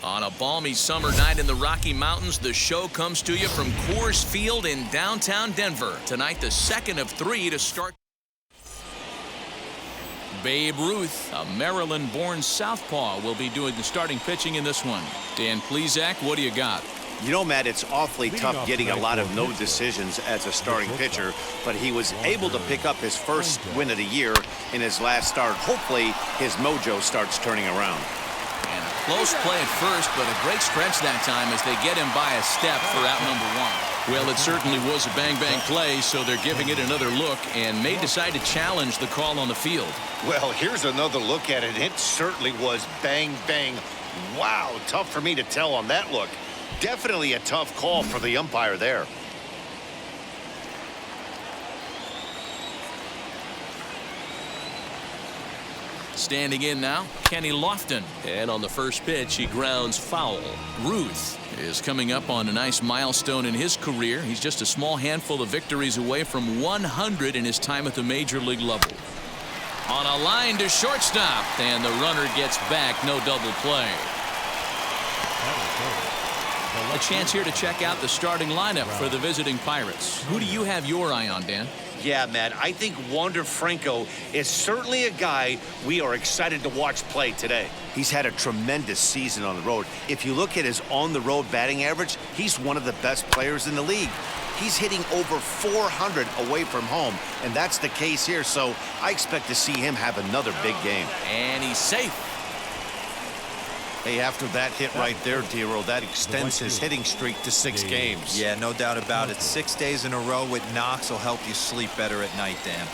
On a balmy summer night in the Rocky Mountains, the show comes to you from Coors Field in downtown Denver. Tonight, the second of 3 to start. Babe Ruth, a Maryland-born southpaw, will be doing the starting pitching in this one. Dan Plesac, what do you got? You know, Matt, it's awfully tough getting a lot of no decisions as a starting pitcher, but he was able to pick up his first win of the year in his last start. Hopefully, his mojo starts turning around. And a close play at first, but a great stretch that time as they get him by a step for out number 1. Well, it certainly was a bang-bang play, so they're giving it another look and may decide to challenge the call on the field. Well, here's another look at it. It certainly was bang-bang. Wow, tough for me to tell on that look. Definitely a tough call for the umpire there. Standing in now, Kenny Lofton. And on the first pitch, he grounds foul. Ruth is coming up on a nice milestone in his career. He's just a small handful of victories away from 100 in his time at the major league level. On a line to shortstop, and the runner gets back. No double play. A chance here to check out the starting lineup for the visiting Pirates. Who do you have your eye on, Dan? Yeah, Matt, I think Wander Franco is certainly a guy we are excited to watch play today. He's had a tremendous season on the road. If you look at his on-the-road batting average, he's one of the best players in the league. He's hitting over 400 away from home, and that's the case here, so I expect to see him have another big game. And he's safe. Hey, after that hit right there, Dero, that extends his hitting streak to 6 games. Yeah, no doubt about it. 6 days in a row with knocks will help you sleep better at night, Dan.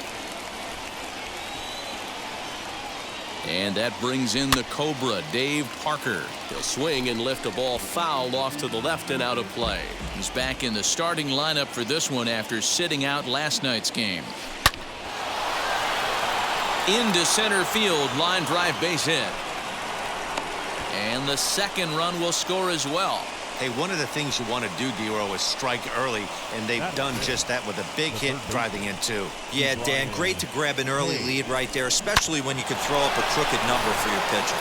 And that brings in the Cobra, Dave Parker. He'll swing and lift a ball fouled off to the left and out of play. He's back in the starting lineup for this one after sitting out last night's game. Into center field, line drive base hit. And the second run will score as well. Hey, one of the things you want to do, Dero, is strike early, and they've done just that with a big hit driving in, too. Yeah, Dan, great to grab an early lead right there, especially when you could throw up a crooked number for your pitcher.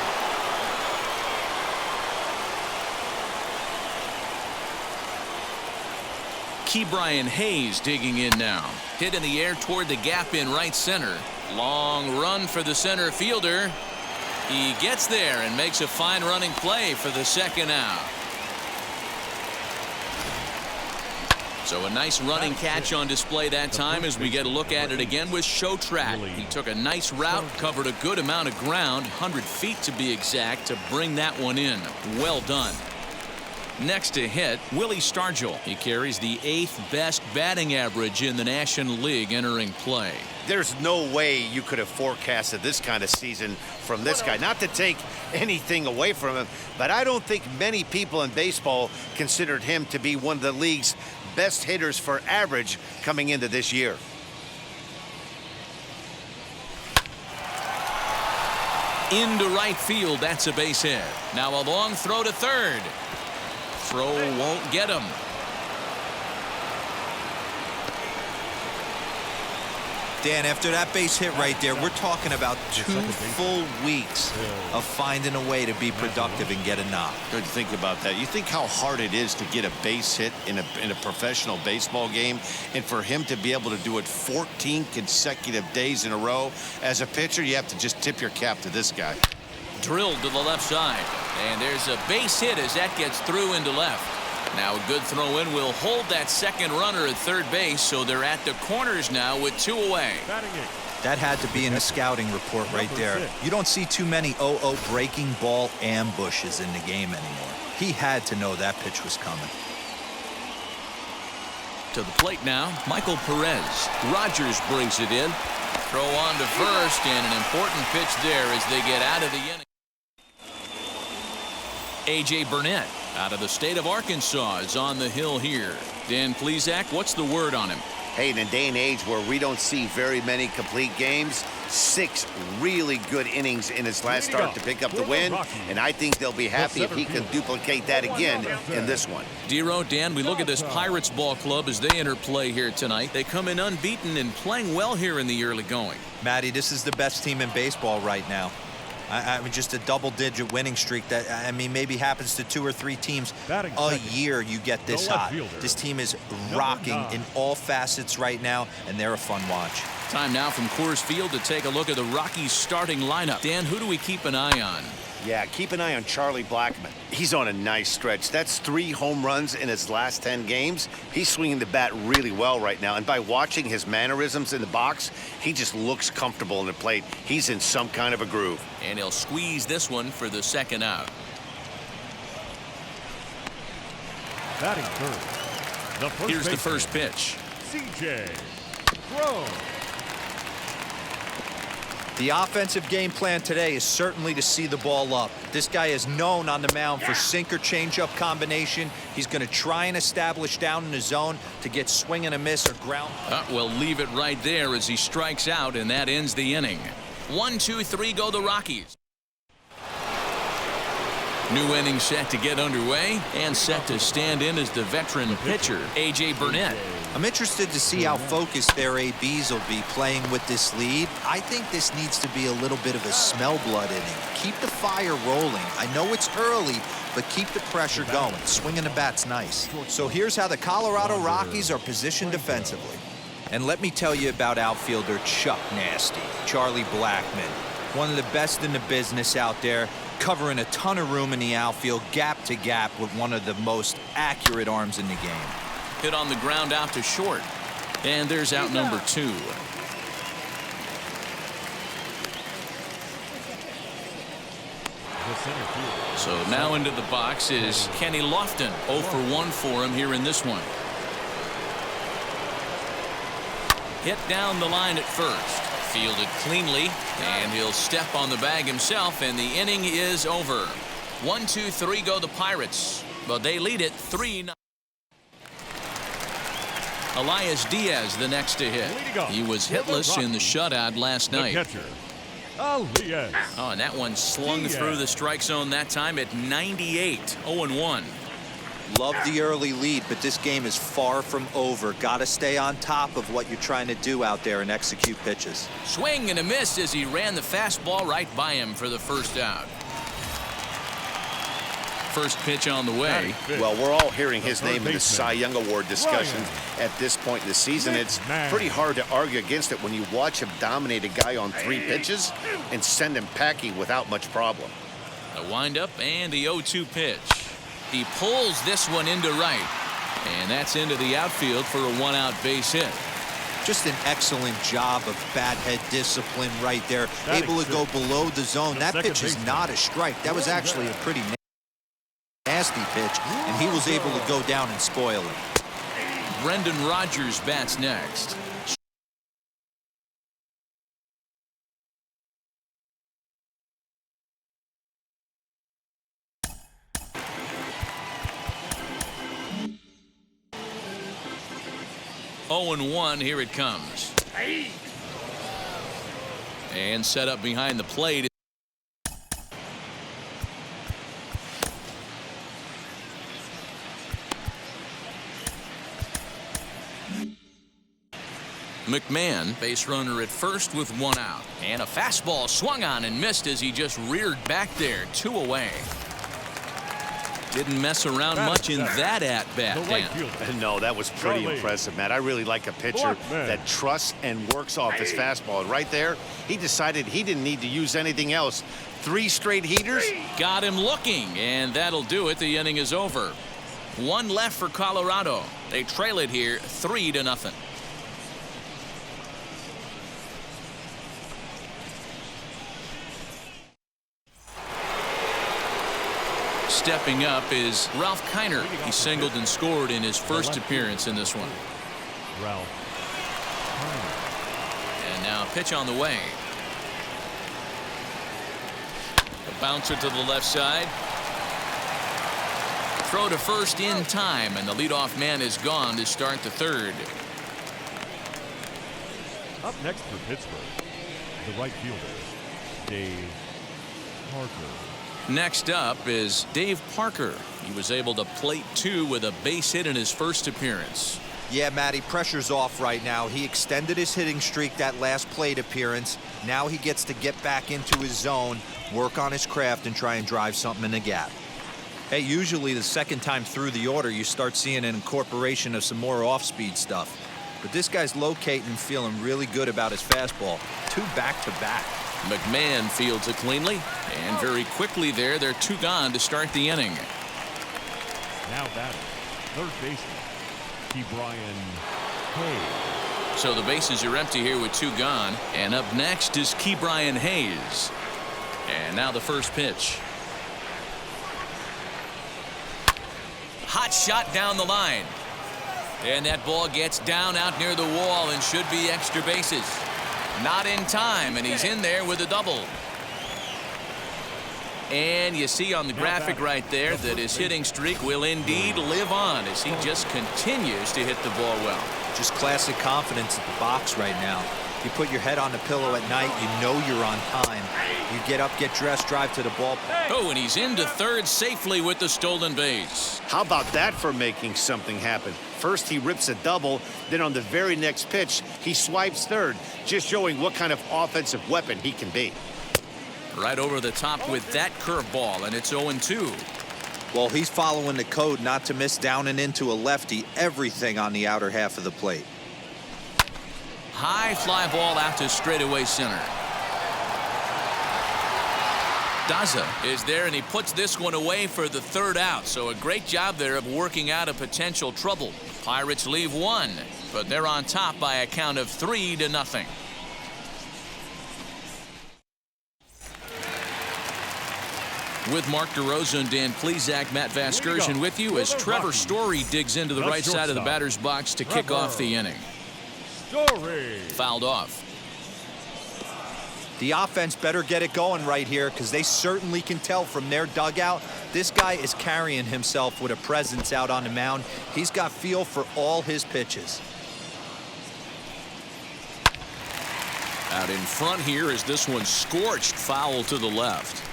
Ke'Bryan Hayes digging in now. Hit in the air toward the gap in right center. Long run for the center fielder. He gets there and makes a fine running play for the second out. So a nice running catch on display that time as we get a look at it again with Show Track. He took a nice route, covered a good amount of ground, 100 feet to be exact, to bring that one in. Well done. Next to hit, Willie Stargell. He carries the 8th best batting average in the National League entering play. There's no way you could have forecasted this kind of season from this guy. Not to take anything away from him, but I don't think many people in baseball considered him to be one of the league's best hitters for average coming into this year. Into right field, that's a base hit. Now a long throw to third. Throw won't get him. Dan, after that base hit right there, we're talking about 2 full weeks of finding a way to be productive and get a knock. Good to think about that. You think how hard it is to get a base hit in a professional baseball game, and for him to be able to do it 14 consecutive days in a row. As a pitcher, you have to just tip your cap to this guy. Drilled to the left side, and there's a base hit as that gets through into left. Now a good throw in will hold that second runner at third base, so they're at the corners now with 2 away. That had to be in the scouting report right there. You don't see too many 0-0 breaking ball ambushes in the game anymore. He had to know that pitch was coming. To the plate now, Michael Perez. Rogers brings it in. Throw on to first, and an important pitch there as they get out of the inning. A.J. Burnett, out of the state of Arkansas, is on the hill here. Dan Plesac, what's the word on him? Hey, in a day and age where we don't see very many complete games, 6 really good innings in his last start to pick up the win, and I think they'll be happy if he can duplicate that again in this one. Dero, Dan, we look at this Pirates ball club as they enter play here tonight. They come in unbeaten and playing well here in the early going. Matty, this is the best team in baseball right now. I mean, just a double-digit winning streak that, I mean, maybe happens to 2 or 3 teams a year you get this hot. This team is rocking in all facets right now, and they're a fun watch. Time now from Coors Field to take a look at the Rockies starting lineup. Dan, who do we keep an eye on? Yeah, keep an eye on Charlie Blackmon. He's on a nice stretch. That's 3 home runs in his last 10 games. He's swinging the bat really well right now. And by watching his mannerisms in the box, he just looks comfortable in the plate. He's in some kind of a groove. And he'll squeeze this one for the second out. Batting third. Here's the first pitch. CJ Throw. The offensive game plan today is certainly to see the ball up. This guy is known on the mound for sinker changeup combination. He's going to try and establish down in the zone to get swing and a miss or ground. We'll leave it right there as he strikes out, and that ends the inning. 1, 2, 3 go the Rockies. New inning set to get underway and set to stand in as the veteran pitcher, A.J. Burnett. I'm interested to see how focused their ABs will be playing with this lead. I think this needs to be a little bit of a smell blood inning. Keep the fire rolling. I know it's early, but keep the pressure going. Swinging the bat's nice. So here's how the Colorado Rockies are positioned defensively. And let me tell you about outfielder Chuck Nasty, Charlie Blackmon. One of the best in the business out there, covering a ton of room in the outfield, gap to gap, with one of the most accurate arms in the game. Hit on the ground out to short. And there's out number 2. So now into the box is Kenny Lofton. 0 for 1 for him here in this one. Hit down the line at first. Fielded cleanly, and he'll step on the bag himself, and the inning is over. 1, 2, 3 go the Pirates, but they lead it 3-0. Elias Diaz the next to hit. He was hitless in the shutout last night. Oh, and that one slung through the strike zone that time at 98. 0-1. Love the early lead, but this game is far from over. Got to stay on top of what you're trying to do out there and execute pitches. Swing and a miss as he ran the fastball right by him for the first out. First pitch on the way. Well, we're all hearing his name in the Cy Young Award discussion at this point in the season. It's pretty hard to argue against it when you watch him dominate a guy on 3 pitches and send him packing without much problem. A windup and the 0-2 pitch. He pulls this one into right, and that's into the outfield for a 1-out base hit. Just an excellent job of bat head discipline right there. Able to go below the zone. That pitch is not a strike. That was actually a pretty nasty pitch, and he was able to go down and spoil it. Brendan Rodgers bats next. Oh, and 1, here it comes. And set up behind the plate. Mcmahon, base runner at first with 1 out. And a fastball swung on and missed as he just reared back there. 2 away. Didn't mess around much in that at-bat, Dan. No, that was pretty impressive, Matt. I really like a pitcher that trusts and works off his fastball. And right there, he decided he didn't need to use anything else. 3 straight heaters. Got him looking, and that'll do it. The inning is over. 1 left for Colorado. They trail it here 3-0. Stepping up is Ralph Keiner. He singled and scored in his first appearance in this one. And now pitch on the way. A bouncer to the left side. Throw to first in time, and the leadoff man is gone to start the 3rd. Up next for Pittsburgh, the right fielder, Dave Parker. Next up is Dave Parker. He was able to plate 2 with a base hit in his first appearance. Yeah, Matty, pressure's off right now. He extended his hitting streak that last plate appearance. Now he gets to get back into his zone, work on his craft, and try and drive something in the gap. Hey, usually the second time through the order, you start seeing an incorporation of some more off-speed stuff. But this guy's locating and feeling really good about his fastball. 2 back-to-back. McMahon fields it cleanly, and very quickly there, they're 2 gone to start the inning. Now batting, third baseman, Keiner Hayes. So the bases are empty here with 2 gone, and up next is Keiner Hayes. And now the first pitch. Hot shot down the line. And that ball gets down out near the wall and should be extra bases. Not in time, and he's in there with a double. And you see on the graphic right there that his hitting streak will indeed live on as he just continues to hit the ball well. Just classic confidence at the box right now. You put your head on the pillow at night, you know you're on time. You get up, get dressed, drive to the ballpark. Oh, and he's into third safely with the stolen base. How about that for making something happen? First he rips a double, then on the very next pitch he swipes third, just showing what kind of offensive weapon he can be. Right over the top with that curveball, and it's 0-2. Well, he's following the code not to miss down and into a lefty, everything on the outer half of the plate. High fly ball out to straightaway center. Daza is there, and he puts this one away for the 3rd out. So a great job there of working out a potential trouble. Pirates leave 1, but they're on top by a count of 3-0. With Mark DeRosa and Dan Plesac, Matt Vasgersian with you as Trevor Story digs into the right side of the batter's box to kick off the inning. Fouled off. The offense better get it going right here because they certainly can tell from their dugout this guy is carrying himself with a presence out on the mound. He's got feel for all his pitches. Out in front here is this one scorched foul to the left.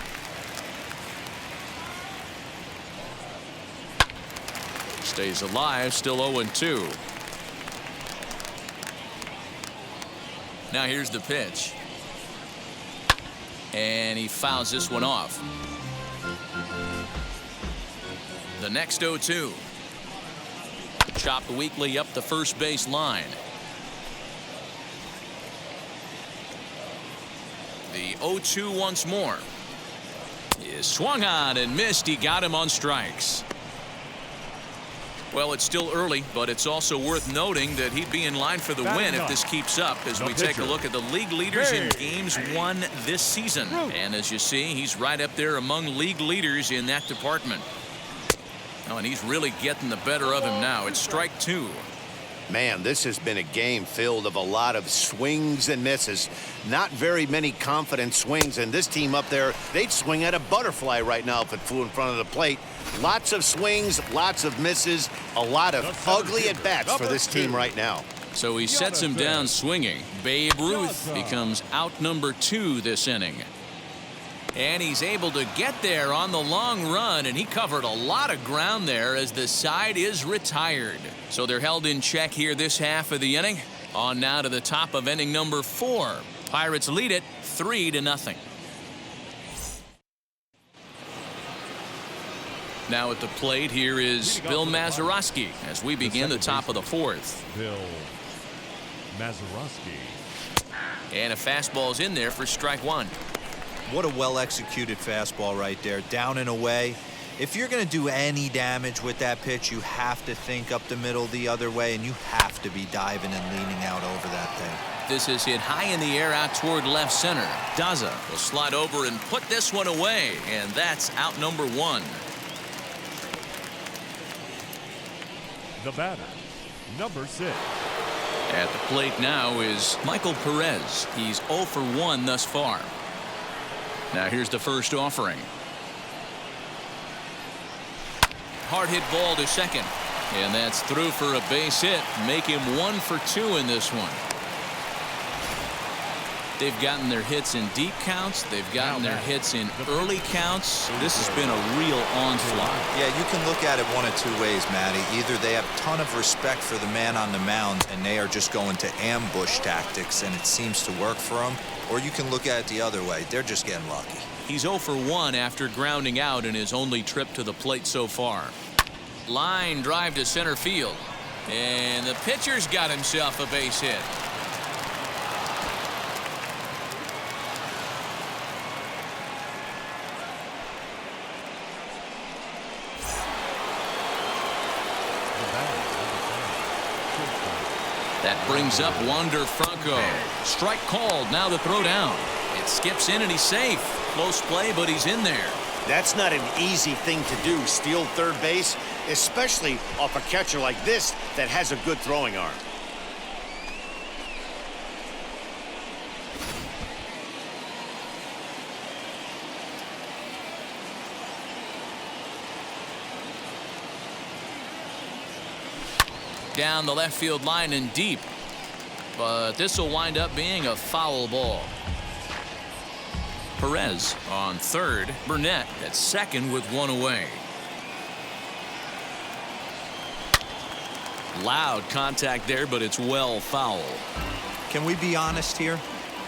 Stays alive, still 0-2. Now here's the pitch. And he fouls this one off. The next 0-2. Chopped weakly up the first base line. The 0-2 once more. Is swung on and missed. He got him on strikes. Well, it's still early, but it's also worth noting that he'd be in line for the win if this keeps up as we take a look at the league leaders in games won this season. And as you see, he's right up there among league leaders in that department. Oh, and he's really getting the better of him now. It's strike 2. Man, this has been a game filled of a lot of swings and misses. Not very many confident swings, and this team up there, they'd swing at a butterfly right now if it flew in front of the plate. Lots of swings, lots of misses, a lot of ugly at-bats for this team right now. So he sets him down swinging. Babe Ruth becomes out number 2 this inning. And he's able to get there on the long run, and he covered a lot of ground there as the side is retired. So they're held in check here this half of the inning. On now to the top of inning number 4. Pirates lead it 3-0. Now at the plate here is Bill Mazurowski as we begin the top of the 4th. Bill Mazurowski. And a fastball's in there for strike 1. What a well-executed fastball right there, down and away. If you're going to do any damage with that pitch, you have to think up the middle the other way, and you have to be diving and leaning out over that thing. This is hit high in the air out toward left center. Daza will slide over and put this one away, and that's out number 1. The batter, number 6. At the plate now is Michael Perez. He's 0 for 1 thus far. Now here's the first offering. Hard hit ball to second. And that's through for a base hit. Make him 1 for 2 in this one. They've gotten their hits in deep counts. They've gotten their hits in early counts. This has been a real onslaught. Yeah, you can look at it one of two ways, Matty. Either they have a ton of respect for the man on the mound and they are just going to ambush tactics and it seems to work for them, or you can look at it the other way. They're just getting lucky. He's 0 for 1 after grounding out in his only trip to the plate so far. Line drive to center field. And the pitcher's got himself a base hit. That brings up Wander Franco. Strike called. Now the throw down. It skips in and he's safe. Close play, but he's in there. That's not an easy thing to do, steal third base, especially off a catcher like this that has a good throwing arm. Down the left field line and deep. But this will wind up being a foul ball. Perez on third. Burnett at second with one away. Loud contact there, but it's well foul. Can we be honest here?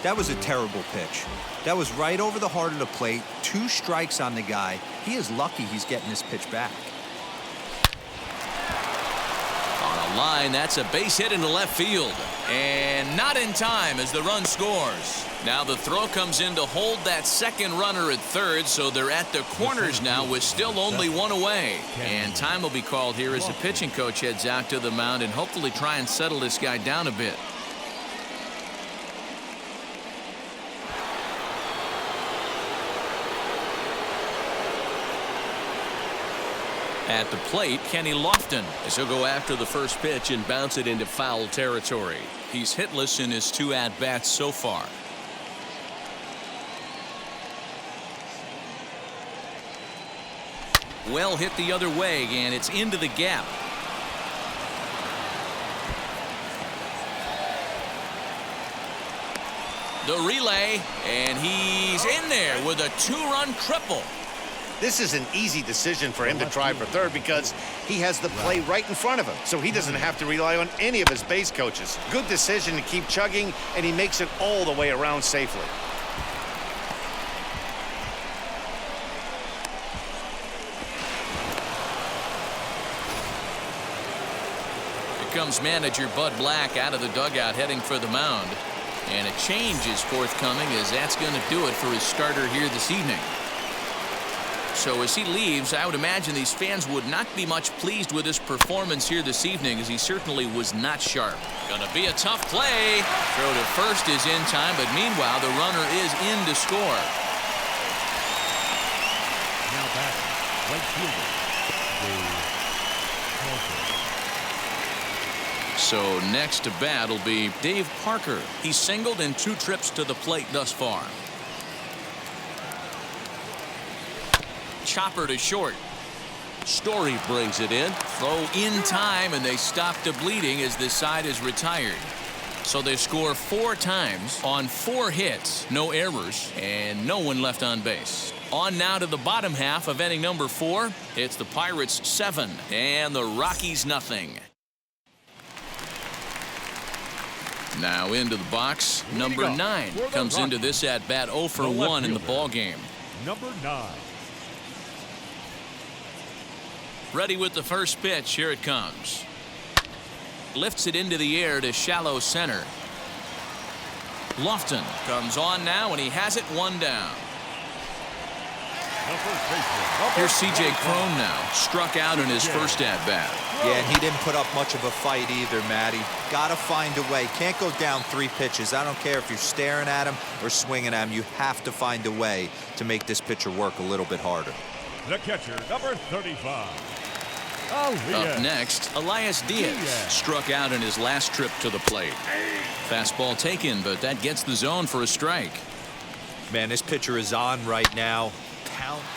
That was a terrible pitch. That was right over the heart of the plate. 2 strikes on the guy. He is lucky he's getting this pitch back. On a line, that's a base hit into left field. And not in time as the run scores. Now the throw comes in to hold that second runner at third, so they're at the corners now with still only one away. And time will be called here as the pitching coach heads out to the mound and hopefully try and settle this guy down a bit. At the plate, Kenny Lofton, as he'll go after the first pitch and bounce it into foul territory. He's hitless in his 2 at-bats so far. Well hit the other way, and it's into the gap. The relay, and he's in there with a 2-run triple. This is an easy decision for him to try for third because he has the play right in front of him, so he doesn't have to rely on any of his base coaches. Good decision to keep chugging, and he makes it all the way around safely. Here comes manager Bud Black out of the dugout heading for the mound. And a change is forthcoming as that's going to do it for his starter here this evening. So as he leaves, I would imagine these fans would not be much pleased with his performance here this evening, as he certainly was not sharp. Going to be a tough play. Throw to first is in time, but meanwhile the runner is in to score. Now back, right fielder, So next to bat will be Dave Parker. He's singled in 2 trips to the plate thus far. Chopper to short. Story brings it in. Throw in time, and they stop the bleeding as this side is retired. So they score 4 times on 4 hits, no errors, and no one left on base. On now to the bottom half of inning number 4. It's the Pirates 7 and the Rockies nothing. Now into the box, number 9 comes into this at bat 0 for 1 in the ball game. number 9. Ready with the first pitch. Here it comes. Lifts it into the air to shallow center. Lofton comes on now, and he has it 1 down. Here's C.J. Cron now, struck out in his first at-bat. Yeah, and he didn't put up much of a fight either, Matty. Got to find a way. Can't go down 3 pitches. I don't care if you're staring at him or swinging at him. You have to find a way to make this pitcher work a little bit harder. The catcher, number 35. Up next, Elias Diaz struck out in his last trip to the plate. Fastball taken, but that gets the zone for a strike. Man, this pitcher is on right now.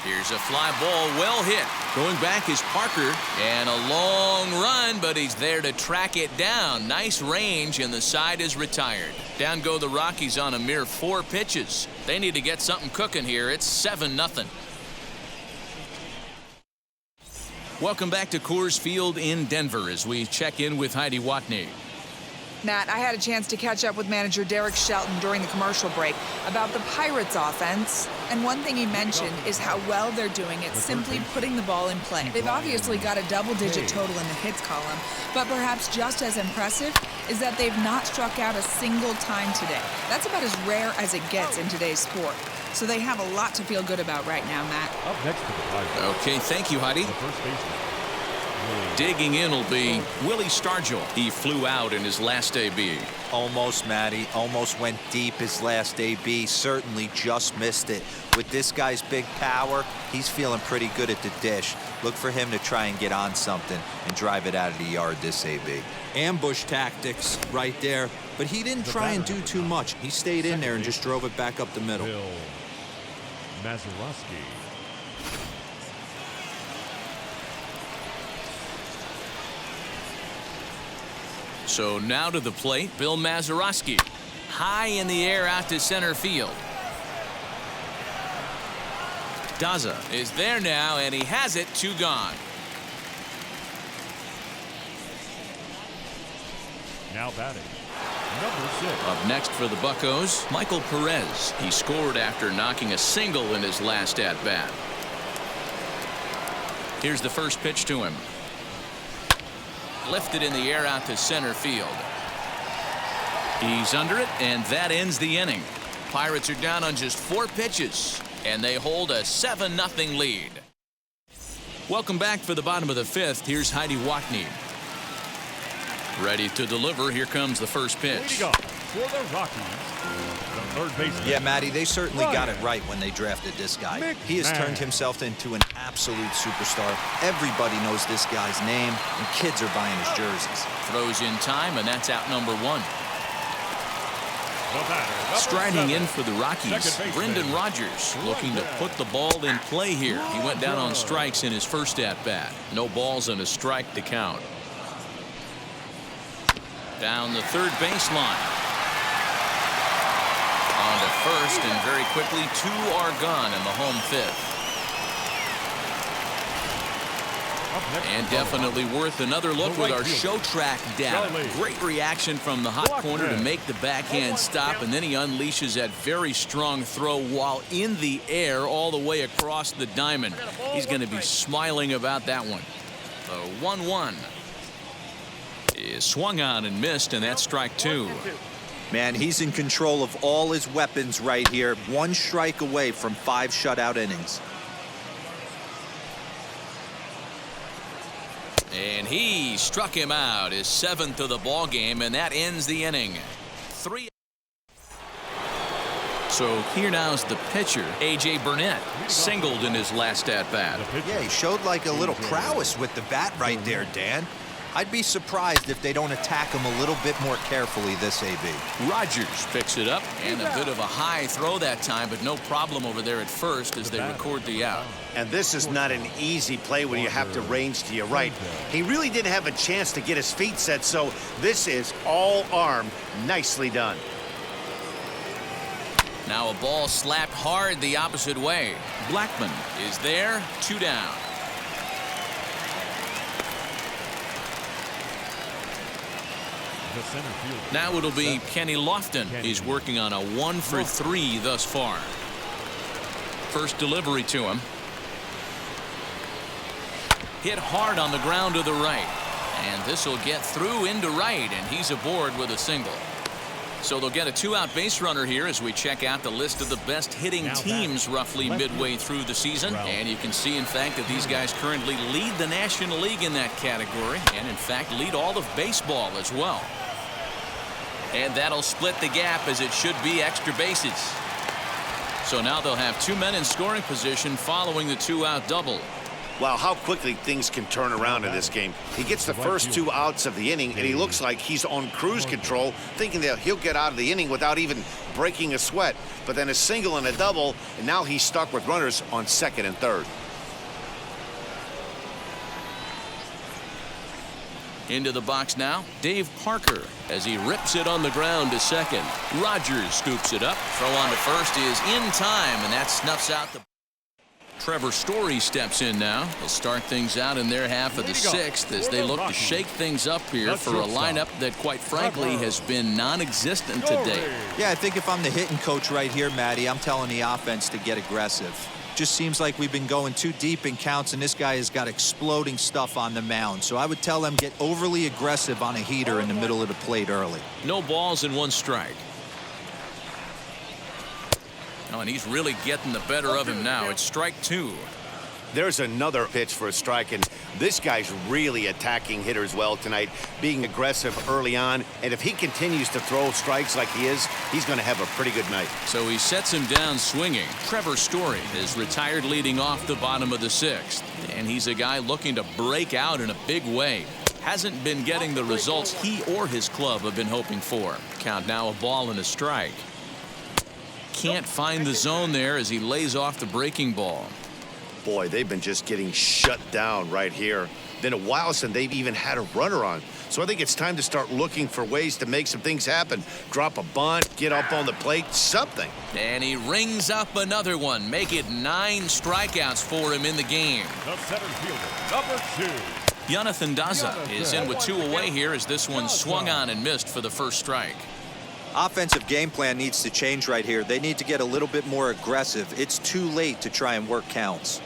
Here's a fly ball, well hit. Going back is Parker, and a long run, but he's there to track it down. Nice range, and the side is retired. Down go the Rockies on a mere 4 pitches. They need to get something cooking here. It's 7-0. Welcome back to Coors Field in Denver as we check in with Heidi Watney. Matt, I had a chance to catch up with manager Derek Shelton during the commercial break about the Pirates offense, and one thing he mentioned is how well they're doing at simply putting the ball in play. They've obviously got a double-digit total in the hits column, but perhaps just as impressive is that they've not struck out a single time today. That's about as rare as it gets in today's sport. So they have a lot to feel good about right now, Matt. Up next to the Pirates. Okay, thank you, Heidi. The first baseman. Digging in will be Willie Stargell. He flew out in his last AB. Almost, Matty. Almost went deep his last AB. Certainly just missed it. With this guy's big power, he's feeling pretty good at the dish. Look for him to try and get on something and drive it out of the yard this AB. Ambush tactics right there, but he didn't try and do too much. He stayed in there and just drove it back up the middle. Mazurowski. So now to the plate, Bill Mazurowski. High in the air out to center field. Daza is there now, and he has it. 2 gone. Now batting, number 6. Up next for the Buccos, Michael Perez. He scored after knocking a single in his last at-bat. Here's the first pitch to him. Lifted in the air out to center field. He's under it, and that ends the inning. Pirates are down on just 4 pitches, and they hold a 7-0 lead. Welcome back for the bottom of the 5th. Here's Heidi Watney. Ready to deliver. Here comes the first pitch. Leading up for the Rockies, the third baseman. Yeah, Matty, they certainly got it right when they drafted this guy. Mcmahon. He has turned himself into an absolute superstar. Everybody knows this guy's name, and kids are buying his jerseys. Throws in time, and that's out number 1. The batter, number Striding 7. in for the Rockies, Second baseman. Brendan Rodgers looking to put the ball in play here. He went down on strikes in his first at-bat. No balls and a strike to count. Down the third baseline. On to first, and very quickly 2 are gone in the home 5th. Up next And for the definitely worth another look The with right our fielder. show track data. Charlie. Great reaction from the hot corner to make the backhand stop, and then he unleashes that very strong throw while in the air all the way across the diamond. He's going to be smiling about that one. The 1-1 is swung on and missed, and that's strike 2. Man, he's in control of all his weapons right here. 1 strike away from 5 shutout innings. And he struck him out, his 7th of the ball game, and that ends the inning. 3. So here now's the pitcher, A.J. Burnett, singled in his last at-bat. Yeah, he showed like a little prowess with the bat right there, Dan. I'd be surprised if they don't attack him a little bit more carefully this AB. Rodgers picks it up, and a bit of a high throw that time, but no problem over there at first as they record the out. And this is not an easy play when you have to range to your right. He really didn't have a chance to get his feet set, so this is all arm. Nicely done. Now a ball slapped hard the opposite way. Blackman is there, 2 down. The center fielder. Now it'll be Kenny Lofton. He's working on a 1 for 3 thus far. First delivery to him. Hit hard on the ground to the right. And this will get through into right, and he's aboard with a single. So they'll get a 2-out base runner here as we check out the list of the best hitting teams roughly midway through the season. And you can see, in fact, that these guys currently lead the National League in that category, and in fact lead all of baseball as well. And that'll split the gap, as it should be extra bases. So now they'll have 2 men in scoring position following the 2-out double. Wow, how quickly things can turn around in this game. He gets the first 2 outs of the inning, and he looks like he's on cruise control, thinking that he'll get out of the inning without even breaking a sweat. But then a single and a double, and now he's stuck with runners on second and third. Into the box now, Dave Parker as he rips it on the ground to second. Rogers scoops it up. Throw on to first is in time, and that snuffs out the... Trevor Story steps in now. He'll start things out in their half of the sixth as they look to shake things up here for a lineup that, quite frankly, has been non-existent today. Yeah, I think if I'm the hitting coach right here, Matty, I'm telling the offense to get aggressive. Just seems like we've been going too deep in counts, and this guy has got exploding stuff on the mound. So I would tell them get overly aggressive on a heater in the middle of the plate early. No balls and 1 strike. Oh, and he's really getting the better of him now. It's strike 2. There's another pitch for a strike, and this guy's really attacking hitters well tonight, being aggressive early on. And if he continues to throw strikes like he is, he's going to have a pretty good night. So he sets him down swinging. Trevor Story is retired leading off the bottom of the 6th. And he's a guy looking to break out in a big way. Hasn't been getting the results he or his club have been hoping for. Count now a ball and a strike. Can't find the zone there as he lays off the breaking ball. Boy, they've been just getting shut down right here. Been a while since they've even had a runner on. So I think it's time to start looking for ways to make some things happen. Drop a bunt, get up on the plate, something. And he rings up another one. Make it 9 strikeouts for him in the game. The center fielder, number 2. Jonathan Daza is in with 2 away here as this one swung on and missed for the first strike. Offensive game plan needs to change right here. They need to get a little bit more aggressive. It's too late to try and work counts.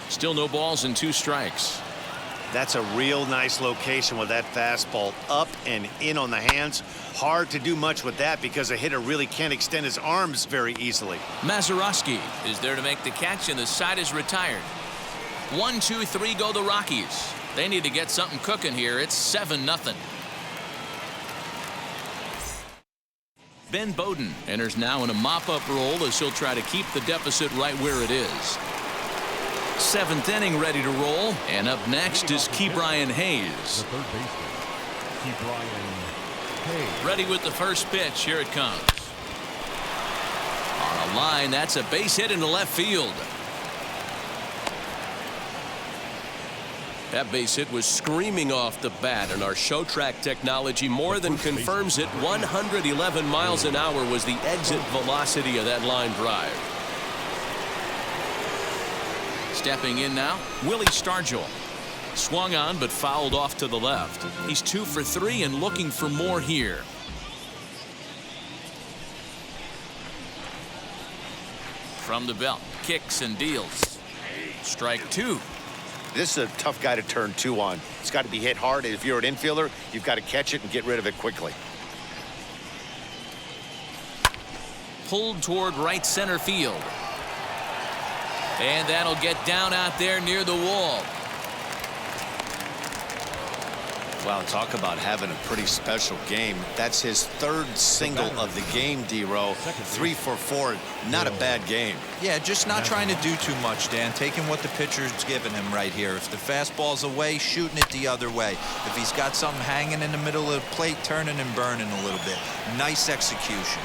Still no balls and 2 strikes. That's a real nice location with that fastball up and in on the hands. Hard to do much with that because a hitter really can't extend his arms very easily. Mazurowski is there to make the catch, and the side is retired. 1, 2, 3 go the Rockies. They need to get something cooking here. It's 7-0. Ben Bowden enters now in a mop-up role as he'll try to keep the deficit right where it is. 7th inning ready to roll, and up next is Ke'Bryan Hayes. The third baseman, Ke'Bryan Hayes. Ready with the first pitch. Here it comes. On a line, that's a base hit into left field. That base hit was screaming off the bat, and our show track technology more than confirms it. 111 miles an hour was the exit velocity of that line drive. Stepping in now, Willie Stargell. Swung on but fouled off to the left. He's 2 for 3 and looking for more here. From the belt, kicks and deals. Strike 2. This is a tough guy to turn 2 on. It's got to be hit hard. If you're an infielder, you've got to catch it and get rid of it quickly. Pulled toward right center field. And that'll get down out there near the wall. Wow, talk about having a pretty special game. That's his 3rd single of the game, D-Row. 3 for 4. Not a bad game. Yeah, just not trying to do too much, Dan. Taking what the pitcher's giving him right here. If the fastball's away, shooting it the other way. If he's got something hanging in the middle of the plate, turning and burning a little bit. Nice execution.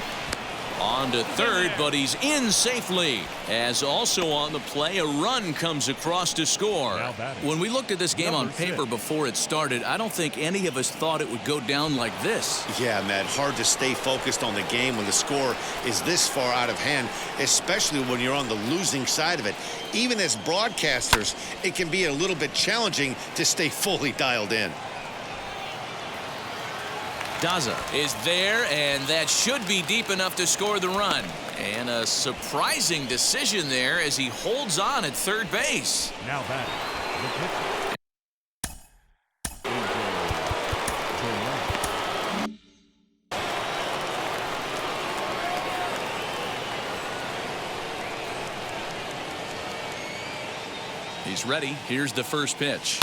On to third, but he's in safely. As also on the play, a run comes across to score. When we looked at this game on paper before it started, I don't think any of us thought it would go down like this. Yeah, Matt, hard to stay focused on the game when the score is this far out of hand, especially when you're on the losing side of it. Even as broadcasters, it can be a little bit challenging to stay fully dialed in. Daza is there, and that should be deep enough to score the run. And a surprising decision there as he holds on at third base. Now batting, the pitcher. He's ready. Here's the first pitch.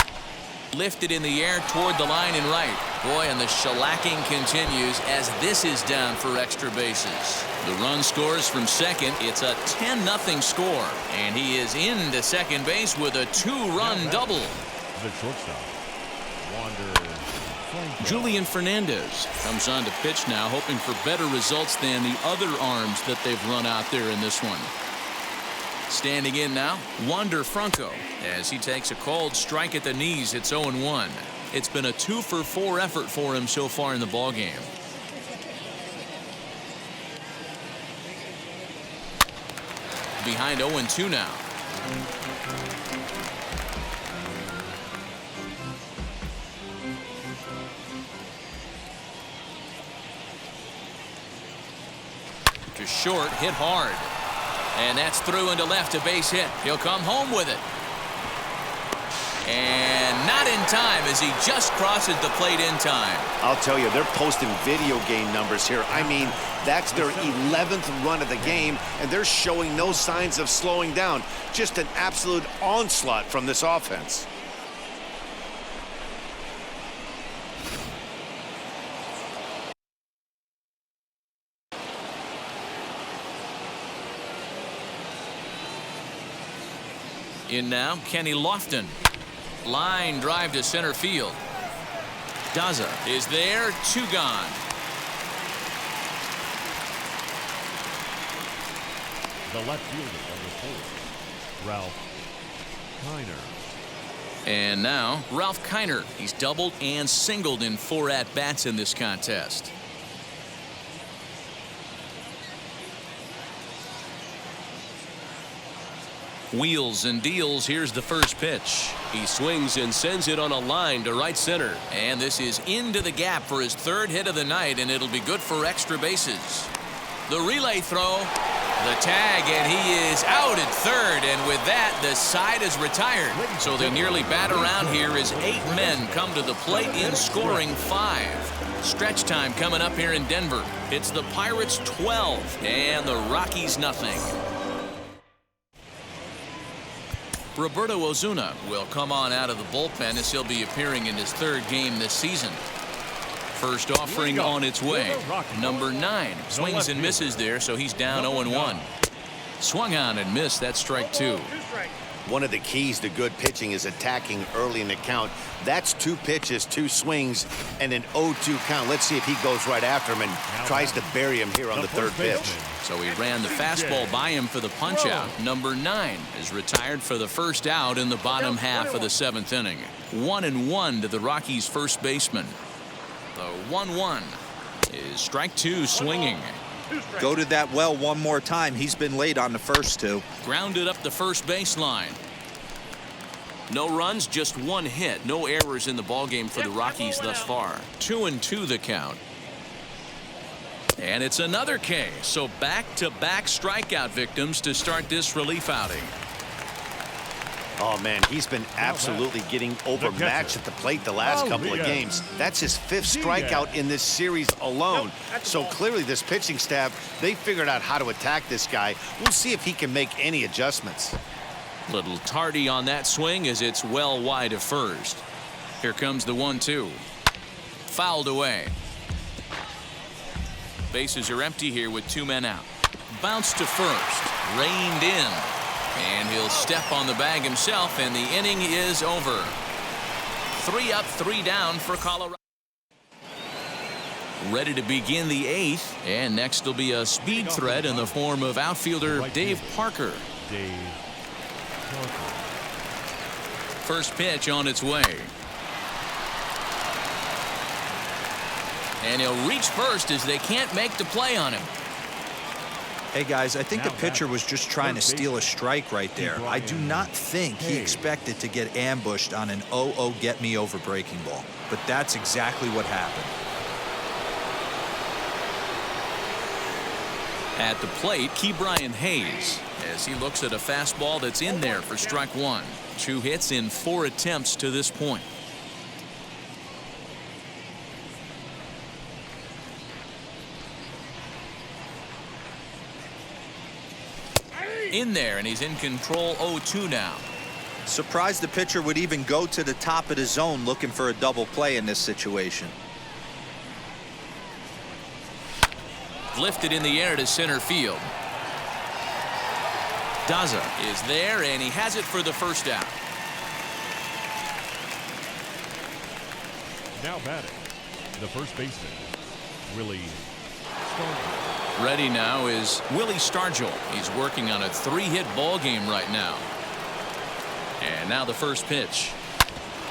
Lifted in the air toward the line and right. Boy, and the shellacking continues as this is down for extra bases. The run scores from second. It's a 10-0 score. And he is into second base with a 2-run double. The shortstop, Julian Fernandez comes on to pitch now, hoping for better results than the other arms that they've run out there in this one. Standing in now, Wander Franco, as he takes a cold strike at the knees. It's 0-1. It's been a 2-for-4 effort for him so far in the ballgame. Behind 0-2 now. To short, hit hard. And that's through into left, a base hit. He'll come home with it. And not in time as he just crosses the plate in time. I'll tell you, they're posting video game numbers here. I mean, that's their 11th run of the game, and they're showing no signs of slowing down. Just an absolute onslaught from this offense. In now, Kenny Lofton. Line drive to center field. Daza is there, 2 gone. The left fielder, number 4, Ralph Keiner. And now, Ralph Keiner. He's doubled and singled in 4 at-bats in this contest. Wheels and deals. Here's the first pitch. He swings and sends it on a line to right center. And this is into the gap for his 3rd hit of the night, and it'll be good for extra bases. The relay throw, the tag, and he is out at 3rd, and with that, the side is retired. So they nearly bat around here as 8 men come to the plate in scoring 5. Stretch time coming up here in Denver. It's the Pirates 12 and the Rockies nothing. Roberto Ozuna will come on out of the bullpen as he'll be appearing in his 3rd game this season. First offering on its way. Number 9 swings and misses there, so he's down 0-1. Swung on and missed. That's strike 2. One of the keys to good pitching is attacking early in the count. That's 2 pitches, 2 swings, and an 0-2 count. Let's see if he goes right after him and tries to bury him here on the 3rd pitch. So he ran the fastball by him for the punch-out. Number 9 is retired for the first out in the bottom half of the 7th inning. 1-1 to the Rockies' first baseman. The 1-1 is strike 2 swinging. Go to that well one more time. He's been late on the first 2. Grounded up the first baseline. No runs, just 1 hit. No errors in the ballgame for the Rockies thus far. 2-2 the count. And it's another K. So back-to-back strikeout victims to start this relief outing. Oh, man, he's been absolutely getting overmatched at the plate the last couple of games. That's his 5th strikeout in this series alone. So clearly this pitching staff, they figured out how to attack this guy. We'll see if he can make any adjustments. Little tardy on that swing as it's well wide of first. Here comes the 1-2. Fouled away. Bases are empty here with 2 men out. Bounce to first. Reined in. And he'll step on the bag himself, and the inning is over. 3 up, 3 down for Colorado. Ready to begin the 8th, and next will be a speed threat in the form of outfielder Dave Parker. First pitch on its way. And he'll reach first as they can't make the play on him. Hey, guys, I think the pitcher was just trying to steal a strike right there. I do not think he expected to get ambushed on an 0-0 get-me-over breaking ball. But that's exactly what happened. At the plate, Ke'Bryan Hayes, as he looks at a fastball that's in there for strike 1. 2 hits in 4 attempts to this point. In there, and he's in control. 0-2 now. Surprised the pitcher would even go to the top of the zone looking for a double play in this situation. Lifted in the air to center field. Daza is there, and he has it for the first out. Now batting, the first baseman, Willy Stargell. Ready now is Willy Stargell. He's working on a 3-hit ball game right now. And now the first pitch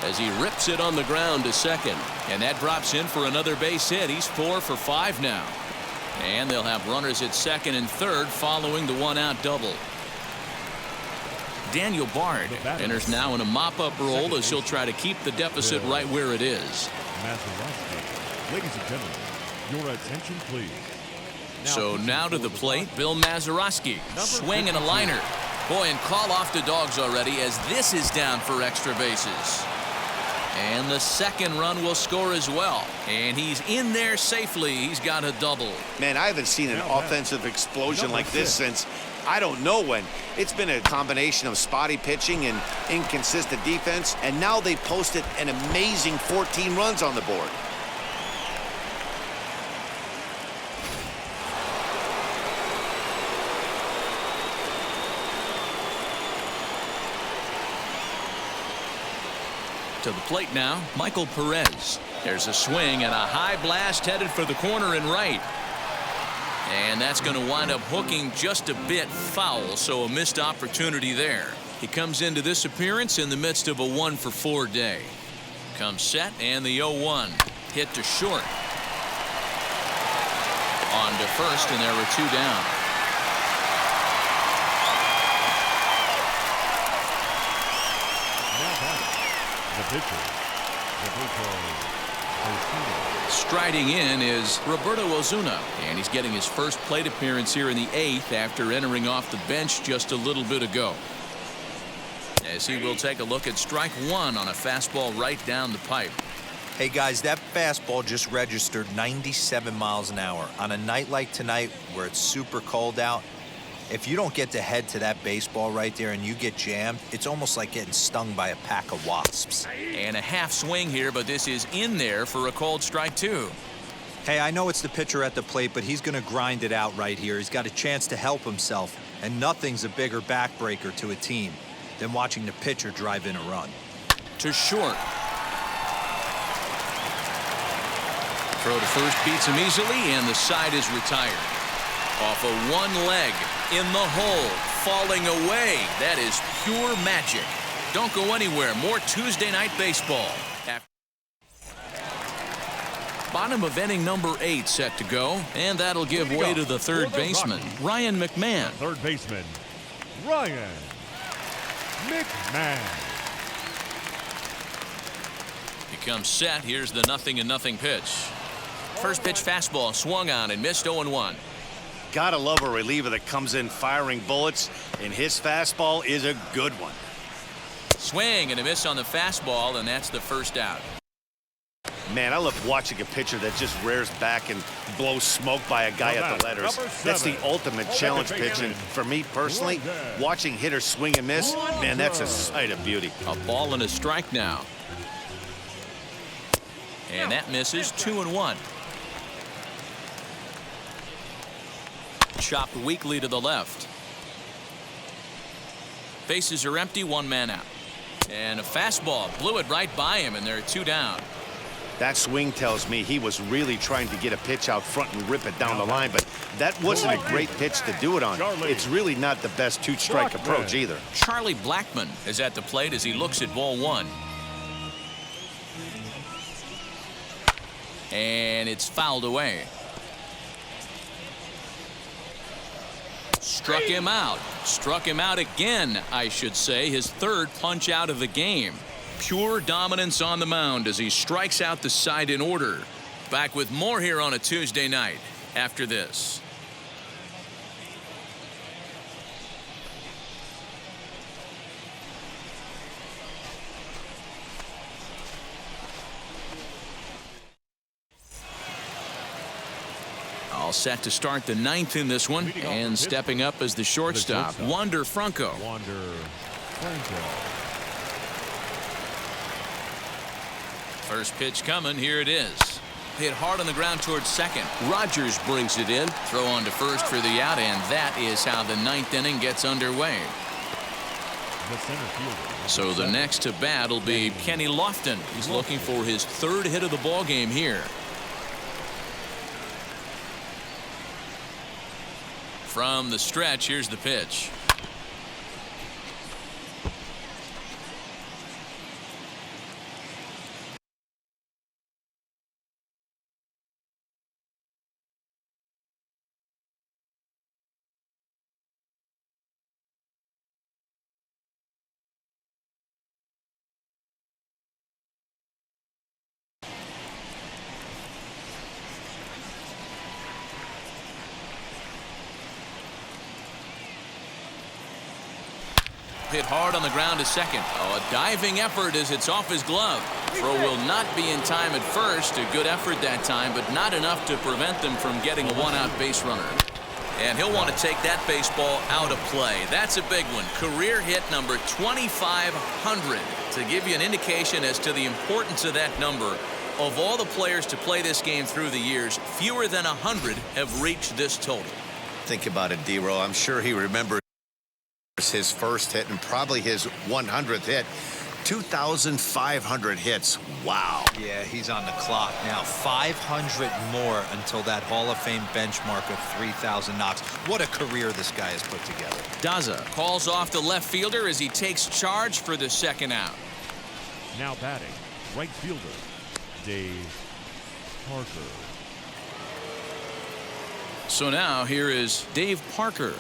as he rips it on the ground to second, and that drops in for another base hit. He's 4 for 5 now, and they'll have runners at second and third following the 1-out double. Daniel Bard enters now in a mop-up role as he'll try to keep the deficit right where it is. Mazurowski. Ladies and gentlemen, your attention please. So now to the plate, Bill Mazurowski. Swing and a liner. Boy, and call off the dogs already as this is down for extra bases. And the second run will score as well. And he's in there safely. He's got a double. Man, I haven't seen an offensive explosion like this since I don't know when. It's been a combination of spotty pitching and inconsistent defense, and now they posted an amazing 14 runs on the board. To the plate now, Michael Perez. There's a swing and a high blast headed for the corner and right. And that's going to wind up hooking just a bit foul, so a missed opportunity there. He comes into this appearance in the midst of a 1-for-4 day. Comes set, and the 0-1. Hit to short. On to first, and there were 2 down. The pitcher. Striding in is Roberto Ozuna, and he's getting his first plate appearance here in the 8th after entering off the bench just a little bit ago. As he will take a look at strike 1 on a fastball right down the pipe. Hey guys, that fastball just registered 97 miles an hour. On a night like tonight where it's super cold out, if you don't get to head to that baseball right there and you get jammed, it's almost like getting stung by a pack of wasps. And a half swing here, but this is in there for a called strike 2. Hey, I know it's the pitcher at the plate, but he's going to grind it out right here. He's got a chance to help himself, and nothing's a bigger backbreaker to a team than watching the pitcher drive in a run. To short. Throw to first beats him easily, and the side is retired. Off of one leg, in the hole, falling away. That is pure magic. Don't go anywhere. More Tuesday Night Baseball. Bottom of inning number 8 set to go, and that'll give way to the third baseman, Ryan McMahon. Third baseman, Ryan McMahon. He comes set. Here's the 0-0 pitch. First pitch fastball swung on and missed 0-1. Gotta love a reliever that comes in firing bullets, and his fastball is a good one. Swing and a miss on the fastball, and that's the first out. Man, I love watching a pitcher that just rears back and blows smoke by a guy at the letters. That's the ultimate challenge pitch, and for me personally, watching hitters swing and miss, man, that's a sight of beauty. A ball and a strike now. And that misses. 2-1. Chopped weakly to the left. Bases are empty, 1 man out. And a fastball blew it right by him, and there are 2 down. That swing tells me he was really trying to get a pitch out front and rip it down the line, but that wasn't a great pitch to do it on. It's really not the best 2-strike approach either. Charlie Blackmon is at the plate as he looks at ball 1. And it's fouled away. Struck him out. Struck him out again, I should say. His 3rd punch out of the game. Pure dominance on the mound as he strikes out the side in order. Back with more here on a Tuesday night after this. All set to start the 9th in this one, and stepping up as the shortstop, Wander Franco. First pitch coming. Here it is. Hit hard on the ground towards second. Rogers brings it in. Throw on to first for the out, and that is how the 9th inning gets underway. So the next to bat will be Kenny Lofton. He's looking for his 3rd hit of the ball game here. From the stretch, here's the pitch. Hit hard on the ground to second. Oh, a diving effort as it's off his glove. Throw will not be in time at first. A good effort that time, but not enough to prevent them from getting a one-out base runner. And he'll want to take that baseball out of play. That's a big one. Career hit number 2,500. To give you an indication as to the importance of that number, of all the players to play this game through the years, fewer than 100 have reached this total. Think about it, D-Row. I'm sure he remembers his first hit and probably his 100th hit. 2,500 hits. Wow. Yeah, he's on the clock now. 500 more until that Hall of Fame benchmark of 3,000 knocks. What a career this guy has put together. Daza calls off the left fielder as he takes charge for the second out. Now batting, right fielder, Dave Parker. So now here is Dave Parker.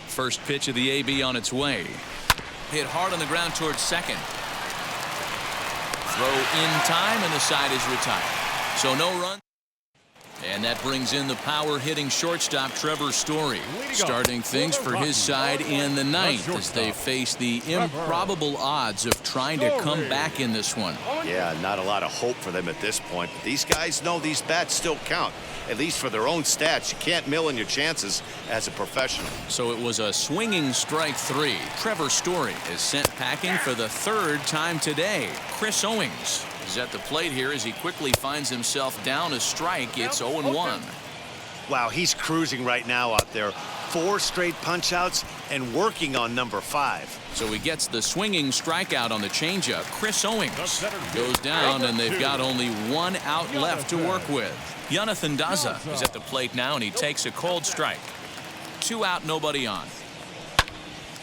First pitch of the AB on its way. Hit hard on the ground towards second. Throw in time, and the side is retired. So no run. And that brings in the power-hitting shortstop Trevor Story, starting things for his side in the ninth as they face the improbable odds of trying to come back in this one. Yeah, not a lot of hope for them at this point, but these guys know these bats still count, at least for their own stats. You can't mill in your chances as a professional. So it was a swinging strike three. Trevor Story is sent packing for the third time today. Chris Owings is at the plate here as he quickly finds himself down a strike. It's 0-1. Wow, he's cruising right now out there. 4 straight punch-outs and working on number 5. So he gets the swinging strikeout on the changeup. Chris Owings goes down, and they've got only 1 out left to work with. Jonathan Daza is at the plate now, and he takes a cold strike. 2 out, nobody on.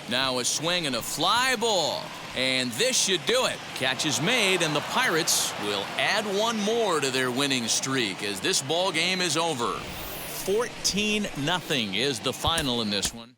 Now a swing and a fly ball. And this should do it. Catch is made, and the Pirates will add 1 more to their winning streak as this ball game is over. 14-0 is the final in this one.